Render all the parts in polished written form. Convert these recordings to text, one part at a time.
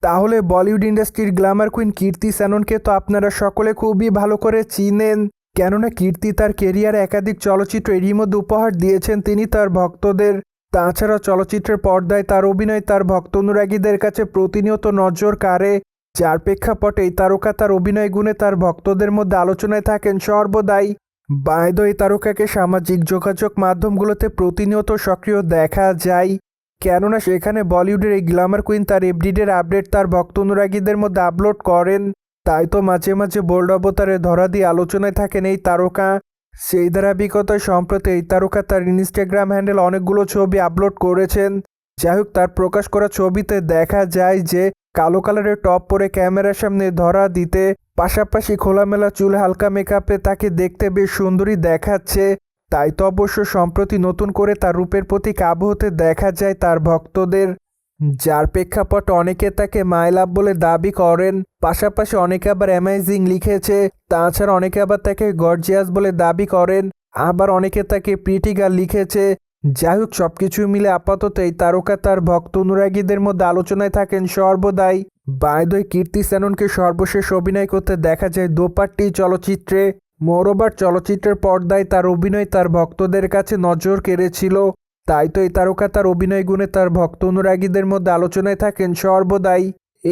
তাহলে বলিউড ইন্ডাস্ট্রির Glamour queen কীর্তি শ্যাননকে তো আপনারা সকলে খুবই ভালো করে চিনেন। কেননা কীর্তি তার কেরিয়ারে একাধিক চলচ্চিত্র এরই মধ্যে উপহার দিয়েছেন তিনি তার ভক্তদের। তাছাড়া চলচ্চিত্রের পর্দায় তার অভিনয় তার ভক্ত অনুরাগীদের কাছে প্রতিনিয়ত নজর কাড়ে, যার প্রেক্ষাপটে এই তারকা তার অভিনয় গুণে তার ভক্তদের মধ্যে আলোচনায় থাকেন সর্বদাই। বায়দ এই তারকাকে সামাজিক যোগাযোগ মাধ্যমগুলোতে প্রতিনিয়ত সক্রিয় দেখা যায়, কেননা সেখানে বলিউডের এই গ্ল্যামার কুইন তার এভরিডের আপডেট তার ভক্ত অনুরাগীদের মধ্যে আপলোড করেন। তাই তো মাঝে মাঝে বোল্ড অবতারে ধরা দিয়ে আলোচনায় থাকেন এই তারকা। সেই ধারাবাহিকতায় সম্প্রতি এই তারকা তার ইনস্টাগ্রাম হ্যান্ডেল অনেকগুলো ছবি আপলোড করেছেন। যাই হোক, তার প্রকাশ করা ছবিতে দেখা যায় যে কালো কালারের টপ পরে ক্যামেরার সামনে ধরা দিতে, পাশাপাশি খোলামেলা চুলে হালকা মেকআপে তাকে দেখতে বেশ সুন্দরী দেখাচ্ছে। তাই তো অবশ্য সম্প্রতি নতুন করে তার রূপের প্রতি কাবু হতে দেখা যায় তার ভক্তদের, যার প্রেক্ষাপটে অনেকে তাকে মাই লাভ বলে দাবি করেন। পাশাপাশি অনেকে আবার অ্যামেজিং লিখেছে, তাছাড়া অনেকে আবার তাকে গর্জিয়াস বলে দাবি করেন, আবার অনেকে তাকে প্রিটি গার্ল লিখেছে। যাই হোক, সবকিছু মিলে আপাতত এই তারকা তার ভক্ত অনুরাগীদের মধ্যে আলোচনায় থাকেন সর্বদাই। বাই দ্য ওয়ে, কীর্তি শ্যাননকে সর্বশেষ অভিনয় করতে দেখা যায় দোপাট্টি চলচ্চিত্রে। মোরওভার চলচ্চিত্রের পর্দায় তার অভিনয় তার ভক্তদের কাছে নজর কেড়েছিল। তাই তো এই তারকা তার অভিনয় গুণে তার ভক্ত অনুরাগীদের মধ্যে আলোচনায় থাকেন সর্বদাই।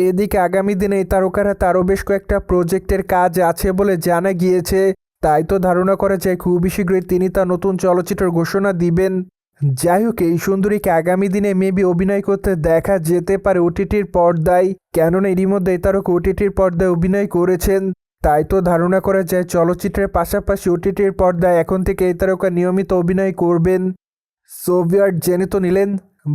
এদিকে আগামী দিনে এই তারকার হাতে আরও বেশ কয়েকটা প্রজেক্টের কাজ আছে বলে জানা গিয়েছে। তাই তো ধারণা করা যায় খুবই শীঘ্রই তিনি তার নতুন চলচ্চিত্রের ঘোষণা দিবেন। যাই হোক, এই সুন্দরীকে আগামী দিনে মেবি অভিনয় করতে দেখা যেতে পারে ওটিটির পর্দায়, কেননা এরই মধ্যে এই তারকা ওটিটির পর্দায় অভিনয় করেছেন। তাই তো ধারণা করা যায় চলচ্চিত্রের পাশাপাশি ওটিটির পর্দায় এখন থেকে এই তারকা নিয়মিত অভিনয় করবেন। সোভিয়ার জেনে তো নিলেন,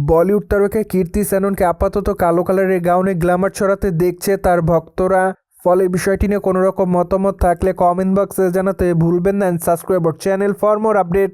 বলিউড তারকা কীর্তি শ্যাননকে আপাতত কালো কালারের গাউনে গ্ল্যামার ছড়াতে দেখছে তার ভক্তরা। ফলে বিষয়টি নিয়ে কোনো রকম মতামত থাকলে কমেন্ট বক্সে জানাতে ভুলবেন না। Subscribe our channel for more update.